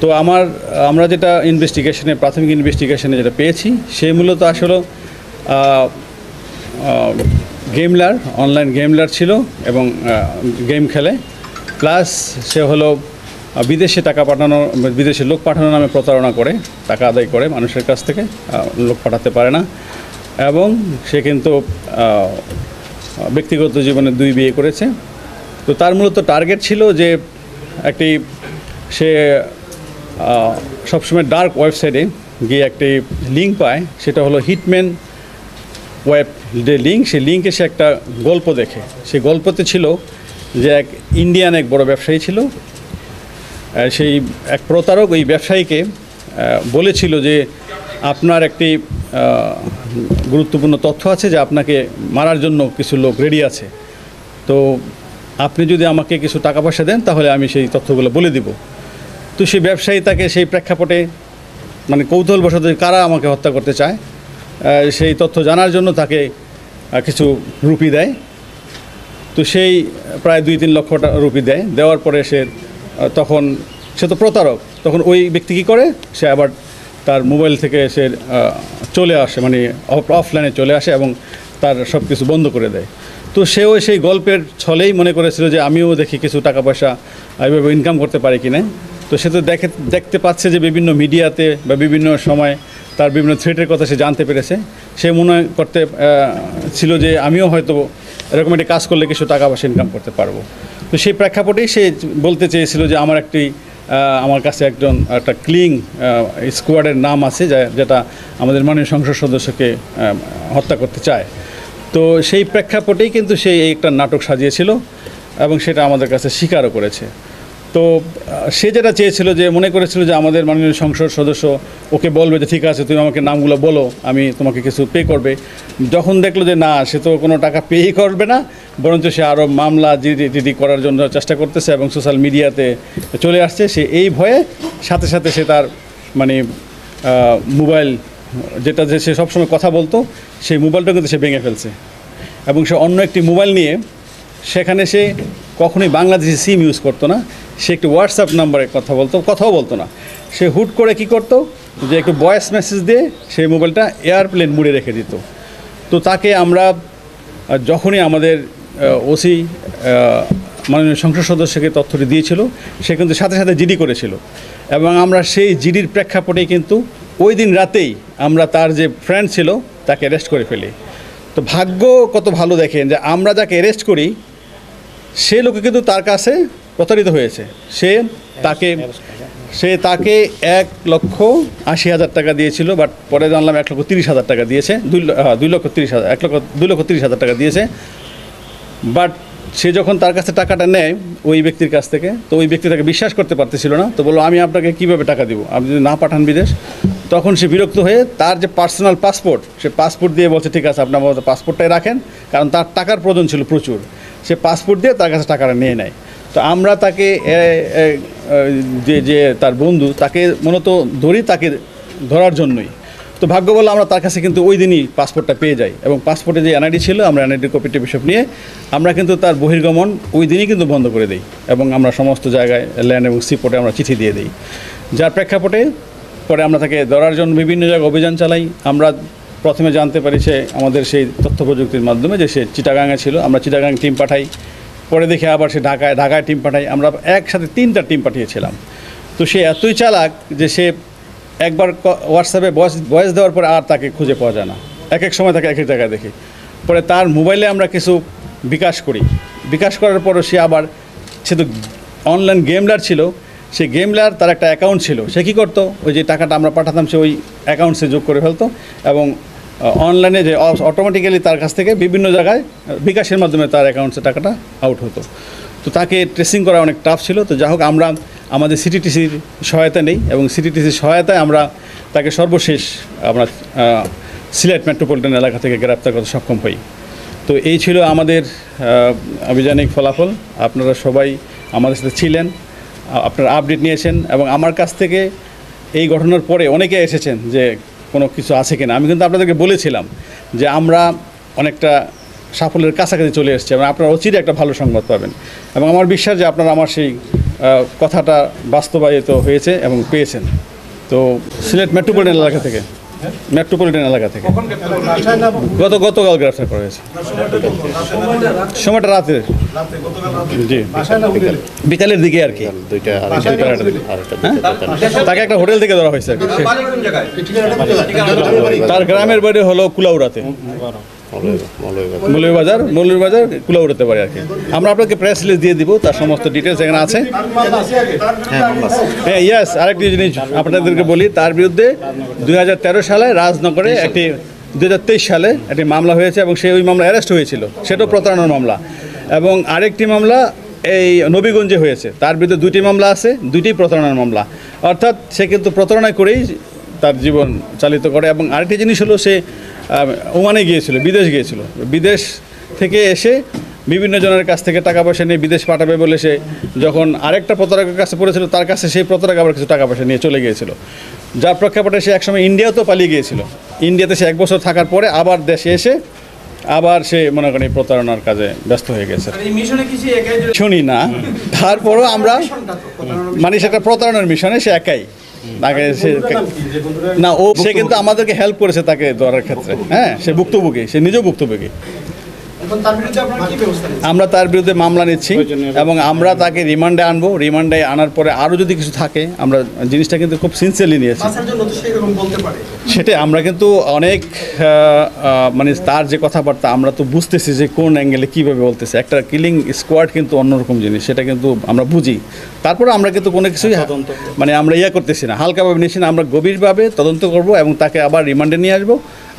তো আমরা যেটা প্রাথমিক ইনভেস্টিগেশনে যেটা পেয়েছি সে মূলত আসলে গেমলার, অনলাইন গেমলার ছিল এবং গেম খেলে, প্লাস সে হলো বিদেশে বিদেশে লোক পাঠানো নামে প্রতারণা করে, টাকা আদায় করে মানুষের কাছ থেকে, লোক পাঠাতে পারে না। এবং সে কিন্তু ব্যক্তিগত জীবনে 2 বিয়ে করেছে। তো তার মূলত টার্গেট ছিল যে সে সবসময় ডার্ক ওয়েবসাইটে গিয়ে একটি লিঙ্ক পায়, সেটা হলো হিটম্যান ওয়েব যে লিঙ্ক, সেই লিঙ্কে সে একটা গল্প দেখে। সেই গল্পতে ছিল যে এক ইন্ডিয়ান এক বড় ব্যবসায়ী ছিল, সেই এক প্রতারক ওই ব্যবসায়ীকে বলেছিল যে আপনার একটি গুরুত্বপূর্ণ তথ্য আছে যে আপনাকে মারার জন্য কিছু লোক রেডি আছে, তো আপনি যদি আমাকে কিছু টাকা পয়সা দেন তাহলে আমি সেই তথ্যগুলো বলে দিব। তো সেই ব্যবসায়ী তাকে সেই প্রেক্ষাপটে মানে কৌতূহলবশত কারা আমাকে হত্যা করতে চায় সেই তথ্য জানার জন্য তাকে কিছু রুপি দেয়। তো সেই প্রায় 2-3 লক্ষ রুপি দেওয়ার পরে তখন সে তো প্রতারক, তখন ওই ব্যক্তি কী করে, সে আবার তার মোবাইল থেকে সে চলে আসে, মানে অফলাইনে চলে আসে এবং তার সব কিছু বন্ধ করে দেয়। তো সেও সেই গল্পের ছলেই মনে করেছিল যে আমিও দেখি কিছু টাকা পয়সা এইভাবে ইনকাম করতে পারি কি না। তো সে তো দেখতে পাচ্ছে যে বিভিন্ন মিডিয়াতে বা বিভিন্ন সময় তার বিভিন্ন থ্রেটের কথা সে জানতে পেরেছে। সে মনে করতে ছিল যে আমিও হয়তো এরকম একটি কাজ করলে কিছু টাকা পয়সা ইনকাম করতে পারবো। তো সেই প্রেক্ষাপটেই সে বলতে চেয়েছিল যে আমার কাছে একটা ক্লিং স্কোয়াডের নাম আছে যেটা আমাদের মাননীয় সংসদ সদস্যকে হত্যা করতে চায়। তো সেই প্রেক্ষাপটেই কিন্তু সে একটা নাটক সাজিয়েছিল এবং সেটা আমাদের কাছে স্বীকারও করেছে। তো সে যেটা চেয়েছিল যে মনে করেছিল যে আমাদের মাননীয় সংসদ সদস্য ওকে বলবে যে ঠিক আছে তুমি আমাকে নামগুলো বলো, আমি তোমাকে কিছু পে করবে। যখন দেখলো যে না, সে তো কোনো টাকা পেই করবে না, বরঞ্চ সে আরও মামলা জিডি করার জন্য চেষ্টা করতেছে এবং সোশ্যাল মিডিয়াতে চলে আসছে, সে এই ভয়ে সাথে সাথে সে তার মানে মোবাইল যেটা যে সে সবসময় কথা বলতো সেই মোবাইলটা কিন্তু সে ভেঙে ফেলছে এবং সে অন্য একটি মোবাইল নিয়ে সেখানে সে কখনোই বাংলাদেশি সিম ইউজ করতো না, সে একটি হোয়াটসঅ্যাপ নাম্বারে কথাও বলতো না। সে হুট করে কি করতো যে একটু ভয়েস মেসেজ দিয়ে সেই মোবাইলটা এয়ারপ্লেন মুডে রেখে দিত। তো তাকে আমরা যখনই আমাদের ওসি মাননীয় সংসদ সদস্যকে তথ্যটি দিয়েছিল, সে কিন্তু সাথে সাথে জিডি করেছিল এবং আমরা সেই জিডির প্রেক্ষাপটেই কিন্তু ওই দিন রাতেই আমরা তার যে ফ্রেন্ড ছিল তাকে অ্যারেস্ট করে ফেলি। তো ভাগ্য কত ভালো দেখেন যে আমরা যাকে অ্যারেস্ট করি সে লোকে কিন্তু তার কাছে প্রতারিত হয়েছে। সে তাকে 1,80,000 টাকা দিয়েছিল, বাট পরে জানলাম 1,30,000 টাকা দিয়েছে, 2,30,000 টাকা দিয়েছে। বাট সে যখন তার কাছে টাকাটা নেয় ওই ব্যক্তির কাছ থেকে, তো ওই ব্যক্তি তাকে বিশ্বাস করতে পারতেছিল না। তো বললো আমি আপনাকে কীভাবে টাকা দিব, আপনি যদি না পাঠান বিদেশ। তখন সে বিরক্ত হয়ে তার যে পার্সোনাল পাসপোর্ট, সে পাসপোর্ট দিয়ে বলছে ঠিক আছে আপনি আমার পাসপোর্টটাই রাখেন, কারণ তার টাকার প্রয়োজন ছিল প্রচুর। সে পাসপোর্ট দিয়ে তার কাছে টাকাটা নিয়ে নেয়। তো আমরা তাকে যে তার বন্ধু তাকে মূলত তাকে ধরার জন্যই। তো ভাগ্য বলে আমরা তার কাছে কিন্তু ওই দিনই পাসপোর্টটা পেয়ে যাই এবং পাসপোর্টে যে এনআইডি ছিল আমরা এনআইডি কপিটি বিষয় নিয়ে আমরা কিন্তু তার বহির্গমন ওই দিনই কিন্তু বন্ধ করে দিই এবং আমরা সমস্ত জায়গায় ল্যান্ড এবং সিপোর্টে আমরা চিঠি দিয়ে দিই, যার প্রেক্ষাপটে পরে আমরা তাকে ধরার জন্য বিভিন্ন জায়গায় অভিযান চালাই। আমরা প্রথমে জানতে পারি সে আমাদের সেই তথ্য প্রযুক্তির মাধ্যমে যে সে চিটাগাঙে ছিল, আমরা চিটাগাং টিম পাঠাই। পরে দেখে আবার সে ঢাকায় টিম পাঠাই। আমরা একসাথে 3টা টিম পাঠিয়েছিলাম। তো সে এতই চালাক যে সে একবার হোয়াটসঅ্যাপে ভয়েস দেওয়ার পরে আর তাকে খুঁজে পাওয়া যায় না, এক সময় তাকে এক জায়গায় দেখি। পরে তার মোবাইলে আমরা কিছু বিকাশ করার পরও সে তো অনলাইন গেমলার ছিল, সেই গেমলার তার একটা অ্যাকাউন্ট ছিল। সে কী করতো, ওই যে টাকাটা আমরা পাঠাতাম সে ওই অ্যাকাউন্টসে যোগ করে ফেলতো এবং অনলাইনে যে অটোমেটিক্যালি তার কাছ থেকে বিভিন্ন জায়গায় বিকাশের মাধ্যমে তার অ্যাকাউন্টসে টাকাটা আউট হতো। তো তাকে ট্রেসিং করা অনেক টাফ ছিল। তো যাই হোক আমরা আমাদের সিটিটিসির সহায়তা নেই এবং সিটিটিসির সহায়তায় আমরা তাকে সর্বশেষ আমরা সিলেট মেট্রোপলিটন এলাকা থেকে গ্রেপ্তার করতে সক্ষম হই। তো এই ছিল আমাদের আভিযানিক ফলাফল। আপনারা সবাই আমাদের সাথে ছিলেন, আপনারা আপডেট নিয়েছেন এবং আমার কাছ থেকে এই ঘটনার পরে অনেকে এসেছেন যে কোনো কিছু আছে কিনা। আমি কিন্তু আপনাদেরকে বলেছিলাম যে আমরা অনেকটা সাফল্যের কাছাকাছি চলে এসেছে এবং আপনারা অচিরে একটা ভালো সংবাদ পাবেন এবং আমার বিশ্বাস যে আপনারা আমার সেই কথাটা বাস্তবায়িত হয়েছে এবং পেয়েছেন। তো সিলেট মেট্রোপলিটন এলাকা থেকে গতকাল গ্রেফতার করা হয়েছে। সময়টা রাতে, জি বিকালের দিকে আর কি, তাকে একটা হোটেল থেকে ধরা হয়েছে। তার গ্রামের বাড়ি হলো কুলাউড়াতে, মৌলভীবাজার কুলাউড়াতে পারে আর কি। আমরা আপনাকে প্রেস রিলিজ দিয়ে দিব, তার সমস্ত ডিটেলস এখানে আছে। হ্যাঁ ইয়েস, আরেকটি জিনিস আপনাদেরকে বলি, তার বিরুদ্ধে 2013 সালে রাজনগরে একটি 2023 সালে একটি মামলা হয়েছে এবং সে ওই মামলা অ্যারেস্ট হয়েছিল, সেটাও প্রতারণার মামলা। এবং আরেকটি মামলা এই নবীগঞ্জে হয়েছে, তার বিরুদ্ধে 2টি মামলা আছে, 2টিই প্রতারণার মামলা। অর্থাৎ সে কিন্তু প্রতারণা করেই তার জীবন চালিত করে। এবং আরেকটি জিনিস হলো, সে ওমানে গিয়েছিল, বিদেশ থেকে এসে বিভিন্ন জনের কাছ থেকে টাকা পয়সা নিয়ে বিদেশ পাঠাবে বলে সে যখন আরেকটা প্রতারকের কাছে পড়েছিল, তার কাছে সেই প্রতারক আবার কিছু টাকা পয়সা নিয়ে চলে গিয়েছিল, যার প্রেক্ষাপটে সে একসময় ইন্ডিয়াতেও পালিয়ে গিয়েছিল। ইন্ডিয়াতে সে 1 বছর থাকার পরে আবার দেশে এসে আবার সে মনে করেন এই প্রতারণার কাজে ব্যস্ত হয়ে গেছে। শুনি না, তারপরও আমরা মানে সেটা প্রতারণার মিশনে সে একাই তাকে না, সে কিন্তু আমাদেরকে হেল্প করেছে তাকে ধরার ক্ষেত্রে। হ্যাঁ, সে ভুক্তভোগী, সে নিজেও ভুক্তভোগী। আমরা তার বিরুদ্ধে মামলা নিচ্ছি এবং আমরা তাকে রিমান্ডে আনবো। রিমান্ডে আনার পরে আরও যদি কিছু থাকে, আমরা জিনিসটা কিন্তু খুব সিনসিয়ারলি নিয়েছি। সেটাই আমরা কিন্তু অনেক মানে তার যে কথাবার্তা আমরা তো বুঝতেছি যে কোন অ্যাঙ্গেলে কীভাবে বলতেছে। একটা কিলিং স্কোয়াড কিন্তু অন্যরকম জিনিস, সেটা কিন্তু আমরা বুঝি। তারপরে আমরা কিন্তু কোনো কিছুই মানে আমরা করতেছি না, হালকাভাবে নিচ্ছি না, আমরা গভীরভাবে তদন্ত করব এবং তাকে আবার রিমান্ডে নিয়ে আসবো।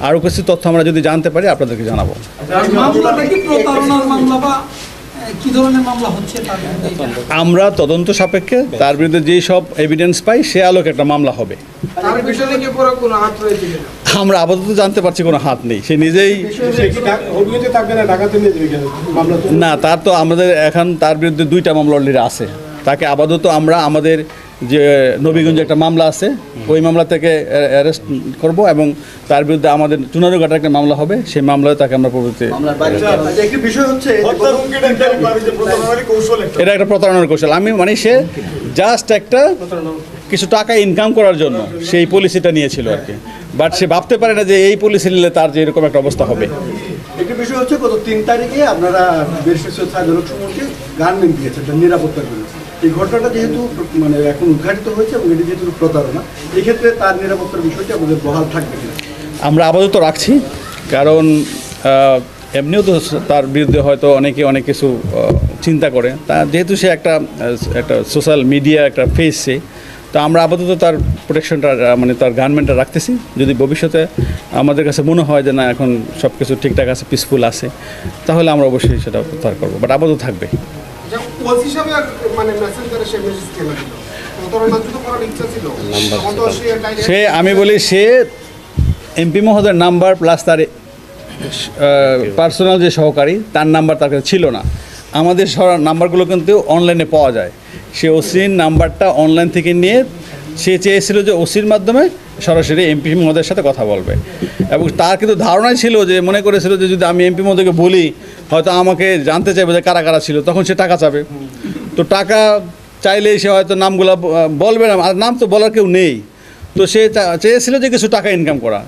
আরও কিছু তথ্য আমরা যদি জানতে পারি আপনাদেরকে জানাবো। আমরা তদন্ত সাপেক্ষে তার বিরুদ্ধে যেই সব এভিডেন্স পাই সে আলোকে একটা মামলা হবে। আমরা আপাতত জানতে পারছি কোনো হাত নেই, সে নিজেই না। তার তো আমাদের এখন তার বিরুদ্ধে 2টা মামলা অলরেডি আছে। তাকে আপাতত আমরা আমাদের যে নবীগঞ্জে একটা মামলা আছে, ওই মামলা থেকে অ্যারেস্ট করব এবং তার বিরুদ্ধে আমাদের চুনারুঘাটার একটা মামলা হবে, সেই মামলায় তাকে আমরা প্রভৃতি। এটা একটা প্রতারণার কৌশল। আমি মানে সে জাস্ট একটা কিছু টাকা ইনকাম করার জন্য সেই পলিসিটা নিয়েছিল আর কি, বাট সে ভাবতে পারে না যে এই পলিসি নিলে তার যে এরকম একটা অবস্থা হবে। একটি বিষয় হচ্ছে, গত 3 তারিখে আপনারা গার্মেন্ট দিয়েছেন নিরাপত্তার জন্য। এই ঘটনাটা যেহেতু মানে এখন উদ্ঘাটিত হয়েছে এবং এটি যেহেতু প্রতারণা, এক্ষেত্রে তার নিরাপত্তার বিষয়টি আমাদের বহাল থাকবে কিনা আমরা আপাতত রাখছি। কারণ এমনিও তো তার বিরুদ্ধে হয়তো অনেকে অনেক কিছু চিন্তা করে, তা যেহেতু সে একটা সোশ্যাল মিডিয়া একটা ফেস, সে তো আমরা আপাতত তার প্রোটেকশনটা মানে তার গার্মেন্টটা রাখতেছি। যদি ভবিষ্যতে আমাদের কাছে মনে হয় যে না এখন সব কিছু ঠিকঠাক আছে, পিসফুল আছে, তাহলে আমরা অবশ্যই সেটা প্রত্যাহার করবো, বাট আপাতত থাকবে। সে আমি বলি সে এমপি মহোদয়ের নাম্বার প্লাস তার পার্সোনাল যে সহকারী তার নাম্বার তার কাছে ছিল না। আমাদের নাম্বারগুলো কিন্তু অনলাইনে পাওয়া যায়। সে ওসির নাম্বারটা অনলাইন থেকে নিয়ে সে চেয়েছিল যে ওসির মাধ্যমে সরাসরি এমপি মহোদয়ের সাথে কথা বলবে এবং তার কিন্তু ধারণাই ছিল যে মনে করেছিল যে যদি আমি এমপি মহোদয়কে বলি হয়তো আমাকে জানতে চাইবে যে কারা কারা ছিল, তখন সে টাকা চাবে। তো টাকা চাইলেই সে হয়তো নামগুলো বলবে না, আর নাম তো বলার কেউ নেই। তো সে চেয়েছিল যে কিছু টাকা ইনকাম করা।